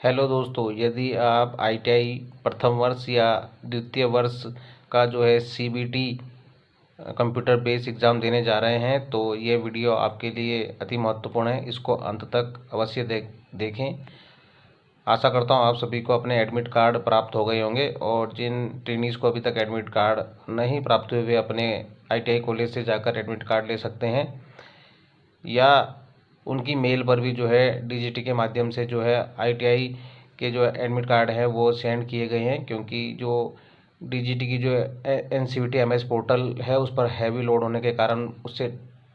Hello दोस्तों, यदि आप आईटीआई प्रथम वर्ष या द्वितीय वर्ष का जो है सीबीटी कंप्यूटर बेस एग्ज़ाम देने जा रहे हैं तो ये वीडियो आपके लिए अति महत्वपूर्ण है। इसको अंत तक अवश्य देखें। आशा करता हूँ आप सभी को अपने एडमिट कार्ड प्राप्त हो गए होंगे, और जिन ट्रेनीज़ को अभी तक एडमिट कार्ड नहीं प्राप्त हुए वे अपने आईटीआई कॉलेज से जाकर एडमिट कार्ड ले सकते हैं, या उनकी मेल पर भी जो है डीजीटी के माध्यम से जो है आईटीआई के जो एडमिट कार्ड है वो सेंड किए गए हैं। क्योंकि जो डीजीटी की जो एनसीवीटी एमएस पोर्टल है उस पर हैवी लोड होने के कारण उससे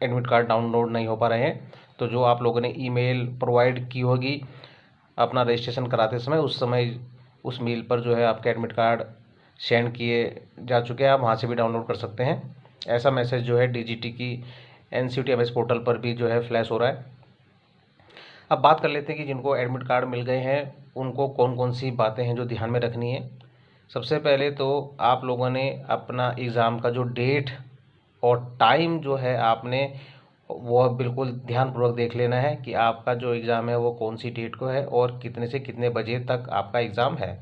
एडमिट कार्ड डाउनलोड नहीं हो पा रहे हैं। तो जो आप लोगों ने ईमेल प्रोवाइड की होगी अपना रजिस्ट्रेशन कराते समय, उस समय उस मेल पर जो है आपके एडमिट कार्ड सेंड किए जा चुके हैं, आप वहाँ से भी डाउनलोड कर सकते हैं। ऐसा मैसेज जो है डीजीटी की एनसीवीटी एमएस पोर्टल पर भी जो है फ्लैश हो रहा है। अब बात कर लेते हैं कि जिनको एडमिट कार्ड मिल गए हैं उनको कौन कौन सी बातें हैं जो ध्यान में रखनी है। सबसे पहले तो आप लोगों ने अपना एग्ज़ाम का जो डेट और टाइम जो है आपने वह बिल्कुल ध्यानपूर्वक देख लेना है कि आपका जो एग्ज़ाम है वो कौन सी डेट को है और कितने से कितने बजे तक आपका एग्ज़ाम है।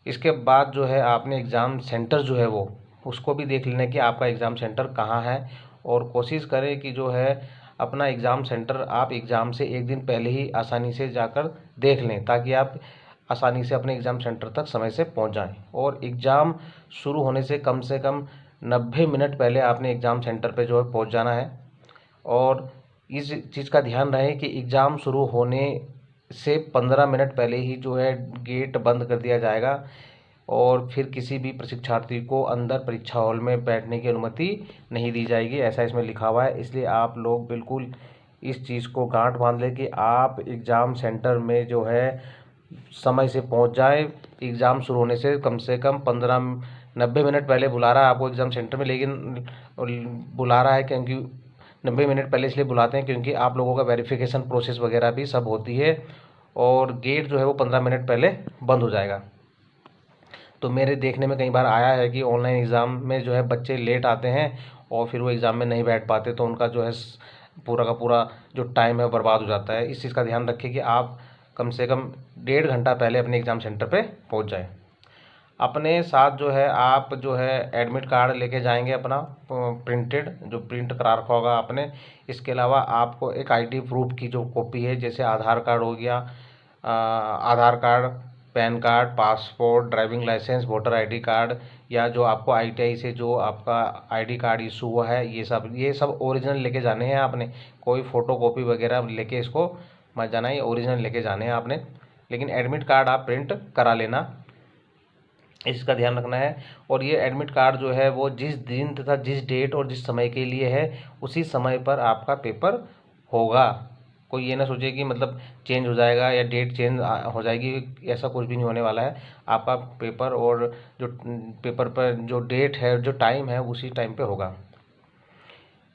इसके बाद जो है आपने एग्ज़ाम सेंटर जो है वो उसको भी देख लेना कि आपका एग्ज़ाम सेंटर कहाँ है, और कोशिश करें कि जो है अपना एग्ज़ाम सेंटर आप एग्ज़ाम से एक दिन पहले ही आसानी से जाकर देख लें, ताकि आप आसानी से अपने एग्ज़ाम सेंटर तक समय से पहुंच जाएं। और एग्ज़ाम शुरू होने से कम 90 मिनट पहले आपने एग्ज़ाम सेंटर पे जो है पहुंच जाना है। और इस चीज़ का ध्यान रहे कि एग्ज़ाम शुरू होने से 15 मिनट पहले ही जो है गेट बंद कर दिया जाएगा, और फिर किसी भी परीक्षार्थी को अंदर परीक्षा हॉल में बैठने की अनुमति नहीं दी जाएगी, ऐसा इसमें लिखा हुआ है। इसलिए आप लोग बिल्कुल इस चीज़ को गांठ बांध लें कि आप एग्ज़ाम सेंटर में जो है समय से पहुंच जाए। एग्ज़ाम शुरू होने से कम 90 मिनट पहले बुला रहा है आपको एग्ज़ाम सेंटर में, लेकिन बुला रहा है क्योंकि 90 मिनट पहले इसलिए बुलाते हैं क्योंकि आप लोगों का वेरिफिकेशन प्रोसेस वगैरह भी सब होती है, और गेट जो है वो 15 मिनट पहले बंद हो जाएगा। तो मेरे देखने में कई बार आया है कि ऑनलाइन एग्ज़ाम में जो है बच्चे लेट आते हैं और फिर वो एग्ज़ाम में नहीं बैठ पाते, तो उनका जो है पूरा का पूरा जो टाइम है बर्बाद हो जाता है। इस चीज़ का ध्यान रखें कि आप कम से कम 1.5 घंटा पहले अपने एग्ज़ाम सेंटर पे पहुंच जाएं। अपने साथ जो है आप जो है एडमिट कार्ड लेके जाएंगे अपना प्रिंटेड, जो प्रिंट करा रखा होगा आपने। इसके अलावा आपको एक आईडी प्रूफ की जो कॉपी है, जैसे आधार कार्ड हो गया, Aadhaar card, PAN card, passport, driving licence, voter ID card, या जो आपको आईटीआई से जो आपका आईडी कार्ड इशू हुआ है, ये सब ओरिजिनल लेके जाने हैं आपने। कोई फ़ोटो कॉपी वगैरह लेके इसको मत जाना, ये ओरिजिनल लेके जाने हैं आपने। लेकिन एडमिट कार्ड आप प्रिंट करा लेना, इसका ध्यान रखना है। और ये एडमिट कार्ड जो है वो जिस दिन तथा जिस डेट और जिस समय के लिए है उसी समय पर आपका पेपर होगा। कोई ये ना सोचे कि मतलब चेंज हो जाएगा या डेट चेंज हो जाएगी, ऐसा कुछ भी नहीं होने वाला है। आपका पेपर और जो पेपर पर जो डेट है, जो टाइम है, उसी टाइम पे होगा।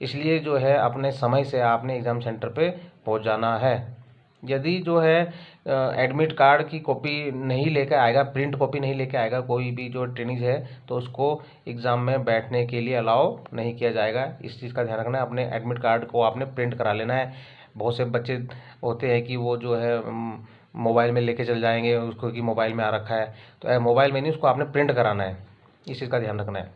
इसलिए जो है अपने समय से आपने एग्ज़ाम सेंटर पे पहुंच जाना है। यदि जो है एडमिट कार्ड की कॉपी नहीं लेकर आएगा, प्रिंट कॉपी नहीं लेकर आएगा कोई भी जो ट्रेनिंग है, तो उसको एग्ज़ाम में बैठने के लिए अलाउ नहीं किया जाएगा। इस चीज़ का ध्यान रखना है। अपने एडमिट कार्ड को आपने प्रिंट करा लेना है। बहुत से बच्चे होते हैं कि वो जो है मोबाइल में लेके चल जाएंगे उसको, कि मोबाइल में आ रखा है, तो मोबाइल में नहीं, उसको आपने प्रिंट कराना है। इस चीज़ का ध्यान रखना है।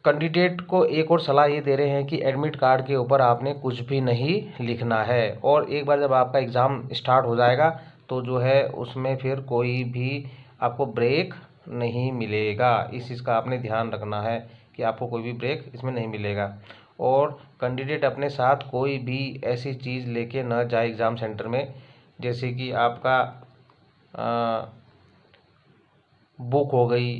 कैंडिडेट को एक और सलाह ये दे रहे हैं कि एडमिट कार्ड के ऊपर आपने कुछ भी नहीं लिखना है, और एक बार जब आपका एग्ज़ाम स्टार्ट हो जाएगा तो जो है उसमें फिर कोई भी आपको ब्रेक नहीं मिलेगा। इस चीज़ का आपने ध्यान रखना है कि आपको कोई भी ब्रेक इसमें नहीं मिलेगा। और कैंडिडेट अपने साथ कोई भी ऐसी चीज़ लेके न जाए एग्ज़ाम सेंटर में, जैसे कि आपका बुक हो गई,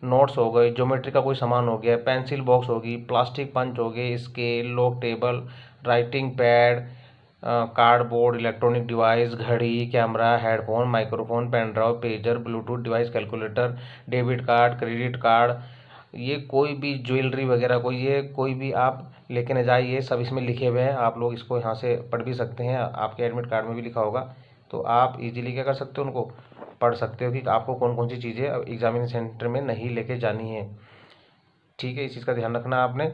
नोट्स हो गए, ज्योमेट्री का कोई सामान हो गया, पेंसिल बॉक्स होगी, प्लास्टिक पंच हो गए, scale, lock table, writing pad, cardboard, electronic device, घड़ी, camera, headphone, microphone, pen drive, pager, Bluetooth device, calculator, debit card, credit card, ये कोई भी ज्वेलरी वगैरह कोई भी आप लेके न जाइए। ये सब इसमें लिखे हुए हैं, आप लोग इसको यहाँ से पढ़ भी सकते हैं, आपके एडमिट कार्ड में भी लिखा होगा, तो आप इजीली क्या कर सकते हो, उनको पढ़ सकते हो कि आपको कौन कौन सी चीज़ें एग्जामिनेशन सेंटर में नहीं लेके जानी है। ठीक है, इस चीज़ का ध्यान रखना आपने।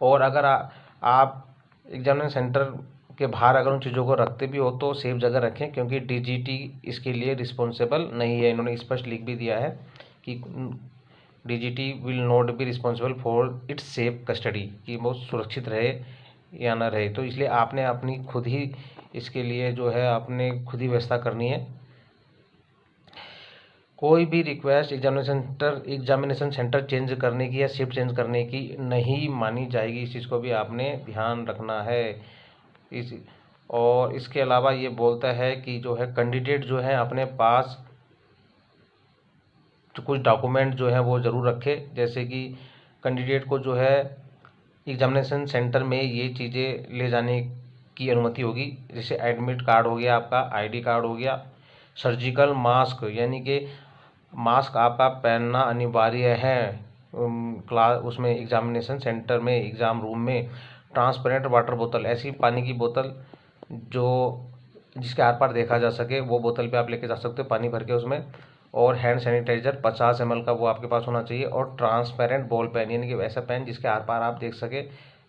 और अगर आप एग्जामिनेशन सेंटर के बाहर अगर उन चीज़ों को रखते भी हो तो सेफ जगह रखें, क्योंकि डीजीटी इसके लिए रिस्पॉन्सिबल नहीं है। इन्होंने स्पष्ट लिख भी दिया है कि DGT will not be responsible for its safe custody, कि वो सुरक्षित रहे या ना रहे। तो इसलिए आपने अपनी खुद ही इसके लिए जो है आपने खुद ही व्यवस्था करनी है। कोई भी रिक्वेस्ट एग्जामिनेशन सेंटर चेंज करने की या शिफ्ट चेंज करने की नहीं मानी जाएगी। इस चीज़ को भी आपने ध्यान रखना है। और इसके अलावा ये बोलता है कि जो है कैंडिडेट जो है अपने पास जो कुछ डॉक्यूमेंट जो है वो ज़रूर रखे, जैसे कि कैंडिडेट को जो है एग्जामिनेशन सेंटर में ये चीज़ें ले जाने की अनुमति होगी, जैसे एडमिट कार्ड हो गया, आपका आईडी कार्ड हो गया, सर्जिकल मास्क यानी कि मास्क आपका पहनना अनिवार्य है क्लास उसमें एग्जामिनेशन सेंटर में, एग्ज़ाम रूम में। ट्रांसपेरेंट वाटर बोतल, ऐसी पानी की बोतल जो जिसके आर पार देखा जा सके, वो बोतल पे आप लेके जा सकते हो पानी भर के उसमें। और हैंड सैनिटाइजर 50 ml का वो आपके पास होना चाहिए। और ट्रांसपेरेंट बॉल पेन यानी कि वैसा पेन जिसके आर पार आप देख सके,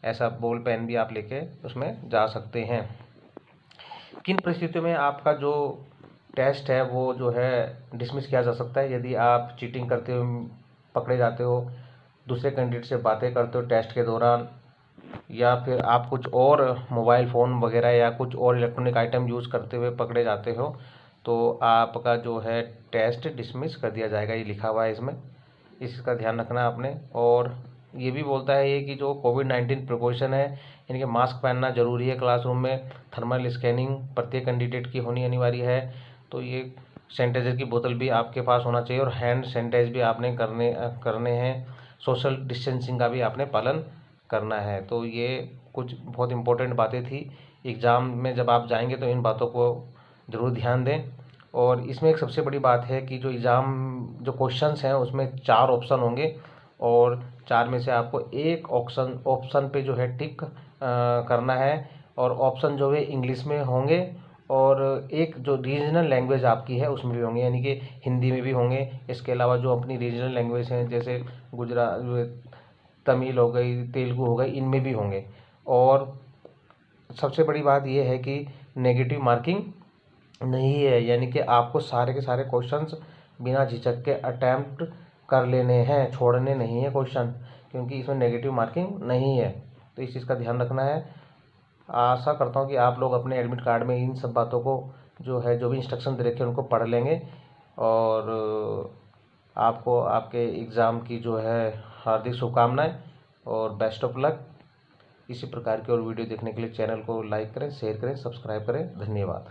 ऐसा बॉल पेन भी आप लेके उसमें जा सकते हैं। किन परिस्थितियों में आपका जो टेस्ट है वो जो है डिसमिस किया जा सकता है? यदि आप चीटिंग करते हो पकड़े जाते हो, दूसरे कैंडिडेट से बातें करते हो टेस्ट के दौरान, या फिर आप कुछ और मोबाइल फ़ोन वगैरह या कुछ और इलेक्ट्रॉनिक आइटम यूज़ करते हुए पकड़े जाते हो, तो आपका जो है टेस्ट डिसमिस कर दिया जाएगा। ये लिखा हुआ है इसमें, इसका ध्यान रखना है आपने। और ये भी बोलता है ये कि जो कोविड-19 प्रिकॉशन है, यानी कि मास्क पहनना ज़रूरी है क्लासरूम में, थर्मल स्कैनिंग प्रत्येक कैंडिडेट की होनी अनिवार्य है। तो ये सैनिटाइज़र की बोतल भी आपके पास होना चाहिए, और हैंड सैनिटाइज भी आपने करने हैं। सोशल डिस्टेंसिंग का भी आपने पालन करना है। तो ये कुछ बहुत इंपॉर्टेंट बातें थी। एग्ज़ाम में जब आप जाएंगे तो इन बातों को ज़रूर ध्यान दें। और इसमें एक सबसे बड़ी बात है कि जो एग्ज़ाम जो क्वेश्चंस हैं उसमें 4 ऑप्शन होंगे, और 4 में से आपको एक ऑप्शन पे जो है टिक करना है। और ऑप्शन जो है इंग्लिश में होंगे, और एक जो रीजनल लैंग्वेज आपकी है उसमें भी होंगे, यानी कि हिंदी में भी होंगे। इसके अलावा जो अपनी रीजनल लैंग्वेज हैं जैसे तमिल हो गई, तेलुगु हो गई, इनमें भी होंगे। और सबसे बड़ी बात यह है कि नेगेटिव मार्किंग नहीं है, यानी कि आपको सारे के सारे क्वेश्चंस बिना झिझक के अटैम्प्ट कर लेने हैं, छोड़ने नहीं है क्वेश्चन, क्योंकि इसमें नेगेटिव मार्किंग नहीं है। तो इस चीज़ का ध्यान रखना है। आशा करता हूँ कि आप लोग अपने एडमिट कार्ड में इन सब बातों को जो है जो भी इंस्ट्रक्शन दे रखे हैं उनको पढ़ लेंगे, और आपको आपके एग्ज़ाम की जो है हार्दिक शुभकामनाएं और बेस्ट ऑफ लक। इसी प्रकार की और वीडियो देखने के लिए चैनल को लाइक करें, शेयर करें, सब्सक्राइब करें। धन्यवाद।